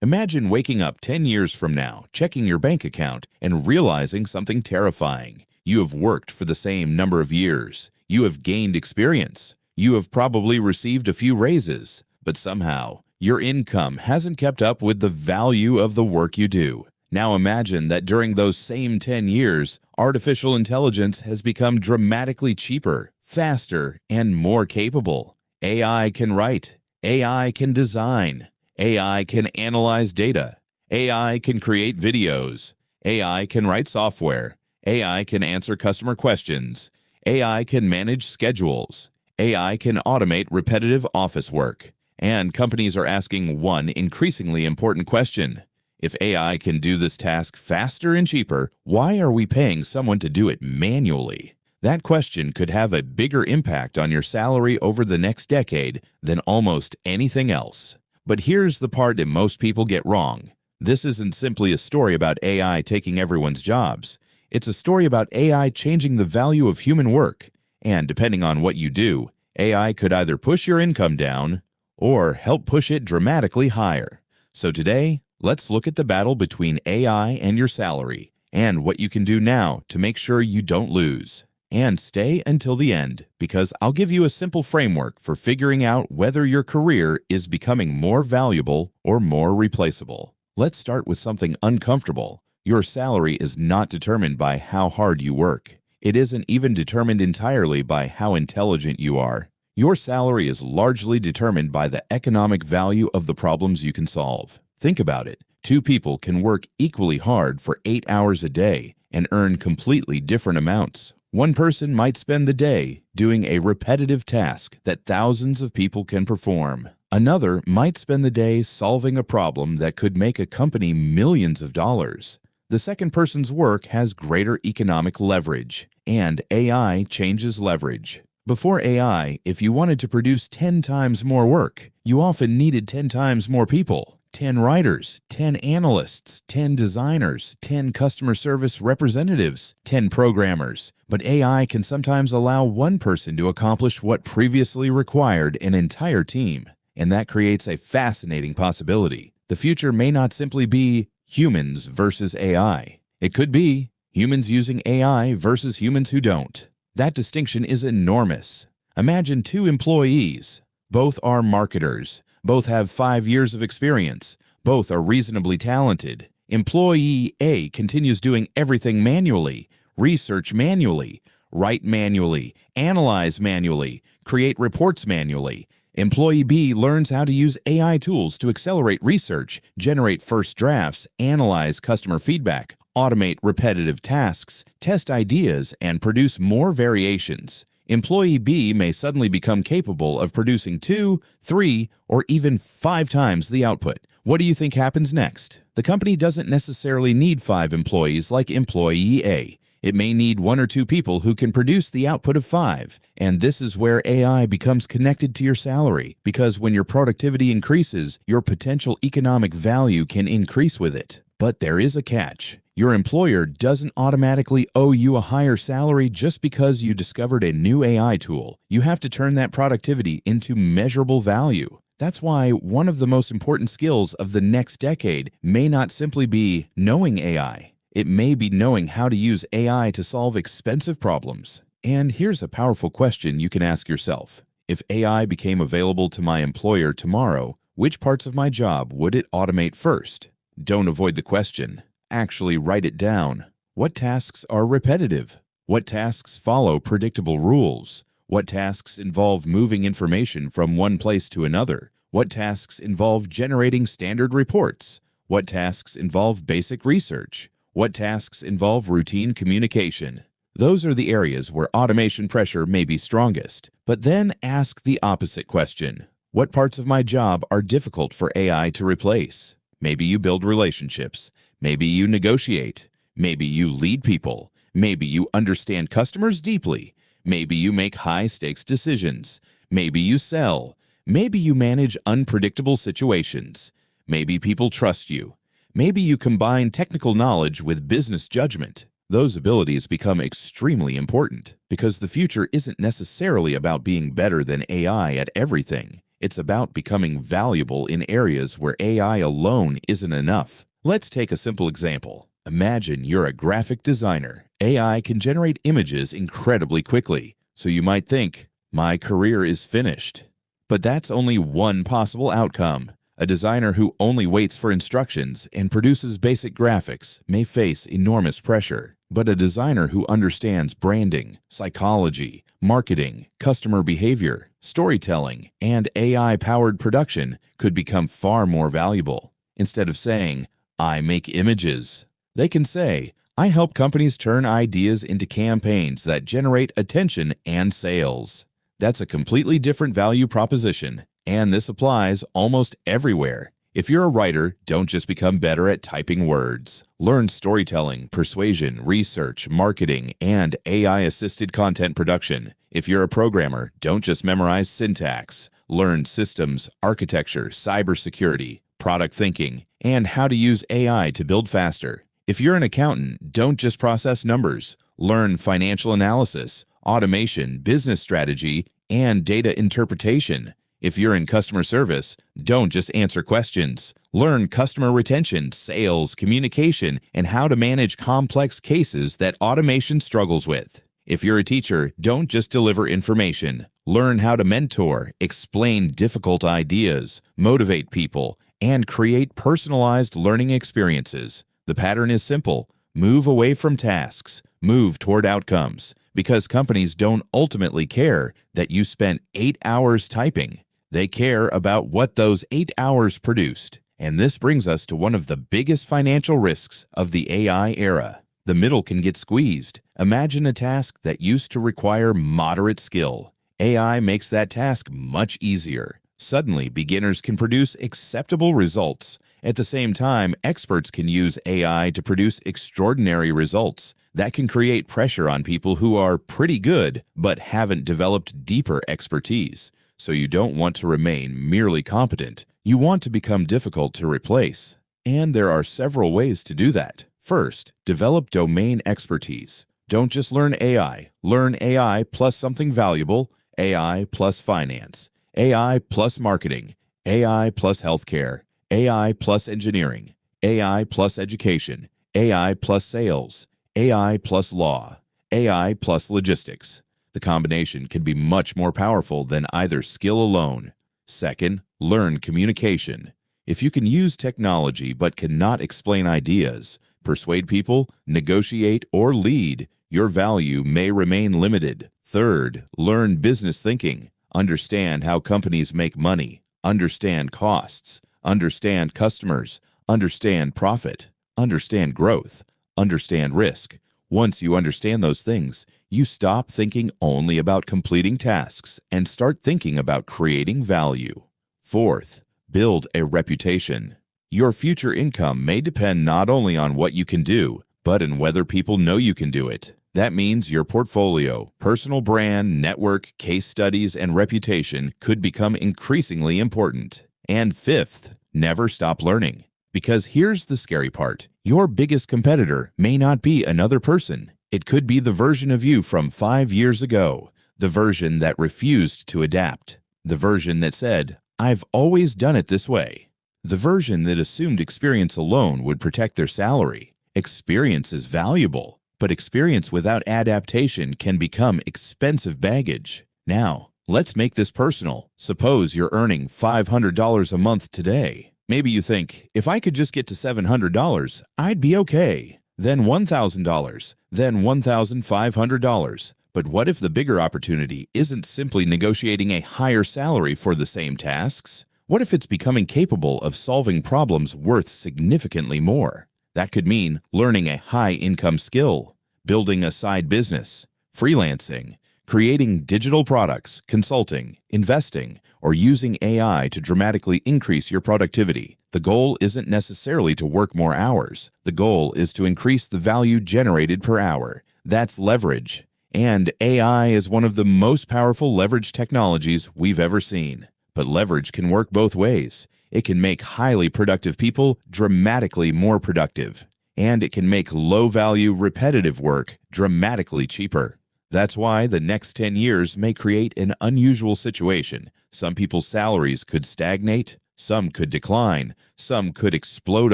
Imagine waking up 10 years from now, checking your bank account, and realizing something terrifying. You have worked for the same number of years. You have gained experience. You have probably received a few raises, but somehow your income hasn't kept up with the value of the work you do. Now imagine that during those same 10 years, artificial intelligence has become dramatically cheaper, faster, and more capable. AI can write. AI can design. AI can analyze data. AI can create videos. AI can write software. AI can answer customer questions. AI can manage schedules. AI can automate repetitive office work. And companies are asking one increasingly important question. If AI can do this task faster and cheaper, why are we paying someone to do it manually? That question could have a bigger impact on your salary over the next decade than almost anything else. But here's the part that most people get wrong. This isn't simply a story about AI taking everyone's jobs. It's a story about AI changing the value of human work. And depending on what you do, AI could either push your income down or help push it dramatically higher. So today, let's look at the battle between AI and your salary and what you can do now to make sure you don't lose. And stay until the end, because I'll give you a simple framework for figuring out whether your career is becoming more valuable or more replaceable. Let's start with something uncomfortable. Your salary is not determined by how hard you work. It isn't even determined entirely by how intelligent you are. Your salary is largely determined by the economic value of the problems you can solve. Think about it. Two people can work equally hard for 8 hours a day and earn completely different amounts. One person might spend the day doing a repetitive task that thousands of people can perform. Another might spend the day solving a problem that could make a company millions of dollars. The second person's work has greater economic leverage, and AI changes leverage. Before AI, if you wanted to produce 10 times more work, you often needed 10 times more people. 10 writers, 10 analysts, 10 designers, 10 customer service representatives, 10 programmers. But AI can sometimes allow one person to accomplish what previously required an entire team. And that creates a fascinating possibility. The future may not simply be humans versus AI. It could be humans using AI versus humans who don't. That distinction is enormous. Imagine two employees. Both are marketers. Both have 5 years of experience. Both are reasonably talented. Employee A continues doing everything manually, research manually, write manually, analyze manually, create reports manually. Employee B learns how to use AI tools to accelerate research, generate first drafts, analyze customer feedback, automate repetitive tasks, test ideas, and produce more variations. Employee B may suddenly become capable of producing 2, 3, or even 5 times the output. What do you think happens next? The company doesn't necessarily need 5 employees like employee A. It may need 1 or 2 people who can produce the output of 5. And this is where AI becomes connected to your salary, because when your productivity increases, your potential economic value can increase with it. But there is a catch. Your employer doesn't automatically owe you a higher salary just because you discovered a new AI tool. You have to turn that productivity into measurable value. That's why one of the most important skills of the next decade may not simply be knowing AI. It may be knowing how to use AI to solve expensive problems. And here's a powerful question you can ask yourself. If AI became available to my employer tomorrow, which parts of my job would it automate first? Don't avoid the question. Actually write it down. What tasks are repetitive? What tasks follow predictable rules? What tasks involve moving information from one place to another? What tasks involve generating standard reports? What tasks involve basic research? What tasks involve routine communication? Those are the areas where automation pressure may be strongest. But then ask the opposite question. What parts of my job are difficult for AI to replace? Maybe you build relationships. Maybe you negotiate. Maybe you lead people. Maybe you understand customers deeply. Maybe you make high-stakes decisions. Maybe you sell. Maybe you manage unpredictable situations. Maybe people trust you. Maybe you combine technical knowledge with business judgment. Those abilities become extremely important because the future isn't necessarily about being better than AI at everything. It's about becoming valuable in areas where AI alone isn't enough. Let's take a simple example. Imagine you're a graphic designer. AI can generate images incredibly quickly, so you might think, my career is finished. But that's only one possible outcome. A designer who only waits for instructions and produces basic graphics may face enormous pressure. But a designer who understands branding, psychology, marketing, customer behavior, storytelling, and AI-powered production could become far more valuable. Instead of saying, I make images, they can say, I help companies turn ideas into campaigns that generate attention and sales. That's a completely different value proposition, and this applies almost everywhere. If you're a writer, don't just become better at typing words. Learn storytelling, persuasion, research, marketing, and AI-assisted content production. If you're a programmer, don't just memorize syntax. Learn systems, architecture, cybersecurity, product thinking, and how to use AI to build faster. If you're an accountant, don't just process numbers. Learn financial analysis, automation, business strategy, and data interpretation. If you're in customer service, don't just answer questions. Learn customer retention, sales, communication, and how to manage complex cases that automation struggles with. If you're a teacher, don't just deliver information. Learn how to mentor, explain difficult ideas, motivate people, and create personalized learning experiences. The pattern is simple. Move away from tasks. Move toward outcomes. Because companies don't ultimately care that you spent 8 hours typing. They care about what those 8 hours produced. And this brings us to one of the biggest financial risks of the AI era. The middle can get squeezed. Imagine a task that used to require moderate skill. AI makes that task much easier. Suddenly, beginners can produce acceptable results. At the same time, experts can use AI to produce extraordinary results. That can create pressure on people who are pretty good but haven't developed deeper expertise. So you don't want to remain merely competent. You want to become difficult to replace. And there are several ways to do that. First, develop domain expertise. Don't just learn AI. Learn AI plus something valuable, AI plus finance, AI plus marketing, AI plus healthcare, AI plus engineering, AI plus education, AI plus sales, AI plus law, AI plus logistics. The combination can be much more powerful than either skill alone. Second, learn communication. If you can use technology but cannot explain ideas, persuade people, negotiate, or lead, your value may remain limited. Third, learn business thinking. Understand how companies make money. Understand costs. Understand customers. Understand profit. Understand growth. Understand risk. Once you understand those things, you stop thinking only about completing tasks and start thinking about creating value. Fourth, build a reputation. Your future income may depend not only on what you can do, but on whether people know you can do it. That means your portfolio, personal brand, network, case studies, and reputation could become increasingly important. And fifth, never stop learning. Because here's the scary part. Your biggest competitor may not be another person. It could be the version of you from 5 years ago, the version that refused to adapt, the version that said, I've always done it this way, the version that assumed experience alone would protect their salary. Experience is valuable, but experience without adaptation can become expensive baggage. Now, let's make this personal. Suppose you're earning $500 a month today. Maybe you think, if I could just get to $700, I'd be okay. Then $1,000, then $1,500. But what if the bigger opportunity isn't simply negotiating a higher salary for the same tasks? What if it's becoming capable of solving problems worth significantly more? That could mean learning a high-income skill, building a side business, freelancing, creating digital products, consulting, investing, or using AI to dramatically increase your productivity. The goal isn't necessarily to work more hours. The goal is to increase the value generated per hour. That's leverage. And AI is one of the most powerful leverage technologies we've ever seen. But leverage can work both ways. It can make highly productive people dramatically more productive. And it can make low-value, repetitive work dramatically cheaper. That's why the next 10 years may create an unusual situation. Some people's salaries could stagnate, some could decline, some could explode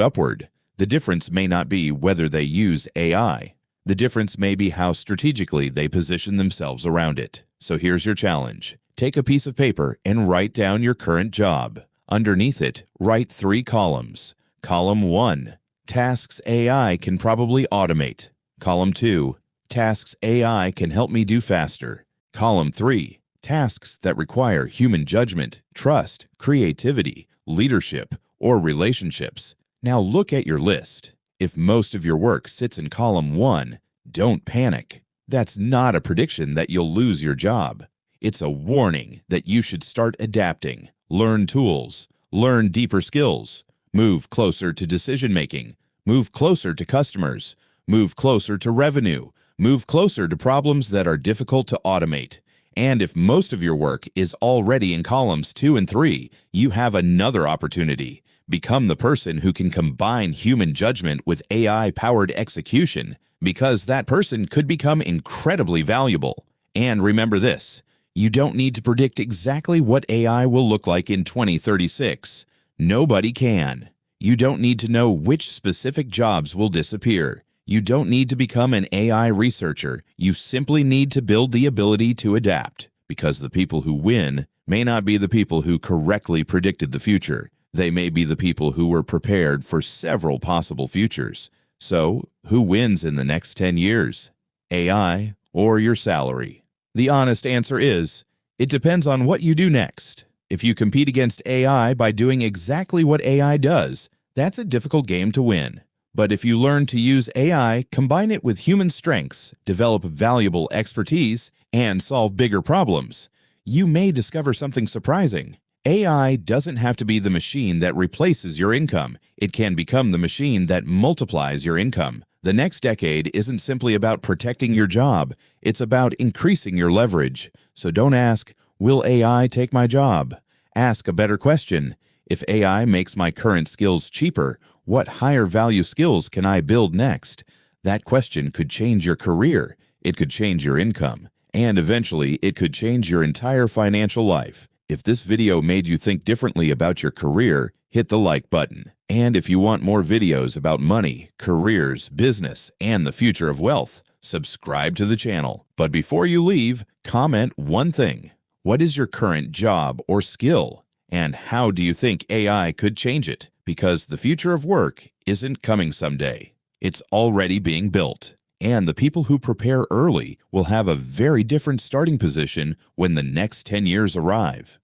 upward. The difference may not be whether they use AI. The difference may be how strategically they position themselves around it. So here's your challenge. Take a piece of paper and write down your current job. Underneath it, write 3 columns. Column 1, tasks AI can probably automate. Column 2, tasks AI can help me do faster. Column 3, tasks that require human judgment, trust, creativity, leadership, or relationships. Now look at your list. If most of your work sits in column 1, don't panic. That's not a prediction that you'll lose your job. It's a warning that you should start adapting, learn tools, learn deeper skills, move closer to decision-making, move closer to customers, move closer to revenue, move closer to problems that are difficult to automate. And if most of your work is already in columns 2 and 3, you have another opportunity. Become the person who can combine human judgment with AI-powered execution, because that person could become incredibly valuable. And remember this, you don't need to predict exactly what AI will look like in 2036. Nobody can. You don't need to know which specific jobs will disappear. You don't need to become an AI researcher. You simply need to build the ability to adapt, because the people who win may not be the people who correctly predicted the future. They may be the people who were prepared for several possible futures. So, who wins in the next 10 years? AI or your salary? The honest answer is, it depends on what you do next. If you compete against AI by doing exactly what AI does, that's a difficult game to win. But if you learn to use AI, combine it with human strengths, develop valuable expertise, and solve bigger problems, you may discover something surprising. AI doesn't have to be the machine that replaces your income. It can become the machine that multiplies your income. The next decade isn't simply about protecting your job. It's about increasing your leverage. So don't ask, will AI take my job? Ask a better question. If AI makes my current skills cheaper, what higher value skills can I build next? That question could change your career. It could change your income. And eventually, it could change your entire financial life. If this video made you think differently about your career, hit the like button. And if you want more videos about money, careers, business, and the future of wealth, subscribe to the channel. But before you leave, comment one thing. What is your current job or skill? And how do you think AI could change it? Because the future of work isn't coming someday. It's already being built. And the people who prepare early will have a very different starting position when the next 10 years arrive.